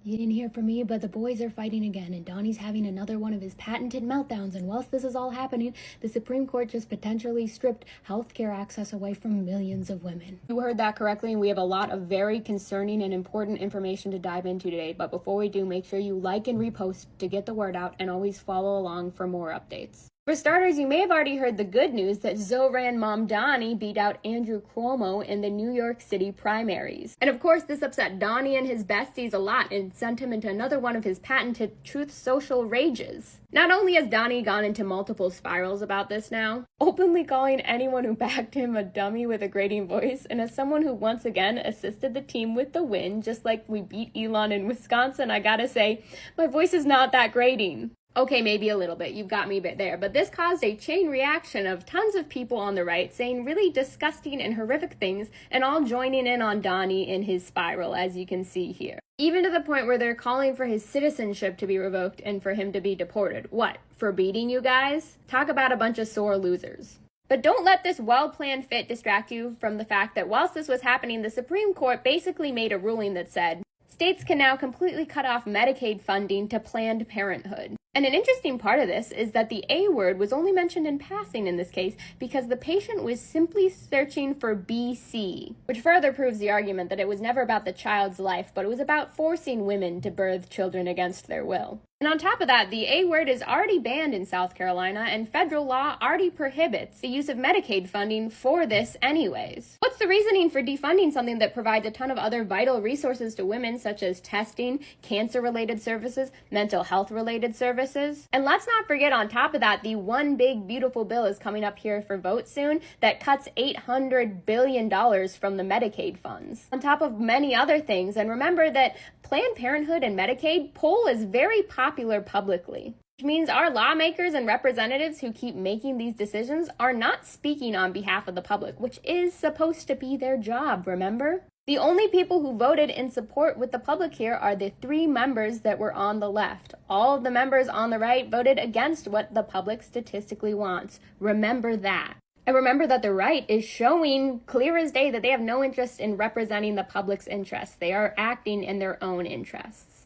You didn't hear from me, but the boys are fighting again, and Donnie's having another one of his patented meltdowns. And whilst this is all happening, the Supreme Court just potentially stripped healthcare access away from millions of women. You heard that correctly, and we have a lot of very concerning and important information to dive into today. But before we do, make sure you like and repost to get the word out, and always follow along for more updates. For starters, you may have already heard the good news that Zoran Mamdani beat out Andrew Cuomo in the New York City primaries. And of course, this upset Donnie and his besties a lot and sent him into another one of his patented Truth Social rages. Not only has Donnie gone into multiple spirals about this now, openly calling anyone who backed him a dummy with a grating voice, and as someone who once again assisted the team with the win, just like we beat Elon in Wisconsin, I gotta say, my voice is not that grating. Okay, maybe a little bit, you've got me a bit there, but this caused a chain reaction of tons of people on the right saying really disgusting and horrific things and all joining in on Donnie in his spiral, as you can see here. Even to the point where they're calling for his citizenship to be revoked and for him to be deported. What, for beating you guys? Talk about a bunch of sore losers. But don't let this well-planned fit distract you from the fact that whilst this was happening, the Supreme Court basically made a ruling that said, states can now completely cut off Medicaid funding to Planned Parenthood. And an interesting part of this is that the A word was only mentioned in passing in this case because the patient was simply searching for BC, which further proves the argument that it was never about the child's life, but it was about forcing women to birth children against their will. And on top of that, the A word is already banned in South Carolina, and federal law already prohibits the use of Medicaid funding for this anyways. What's the reasoning for defunding something that provides a ton of other vital resources to women, such as testing, cancer-related services, mental health-related services? And let's not forget, on top of that, the one big beautiful bill is coming up here for vote soon that cuts $800 billion from the Medicaid funds, on top of many other things. And remember that Planned Parenthood and Medicaid poll is very popular publicly, which means our lawmakers and representatives who keep making these decisions are not speaking on behalf of the public, which is supposed to be their job, remember? The only people who voted in support with the public here are the 3 members that were on the left. All of the members on the right voted against what the public statistically wants. Remember that. And remember that the right is showing clear as day that they have no interest in representing the public's interests. They are acting in their own interests.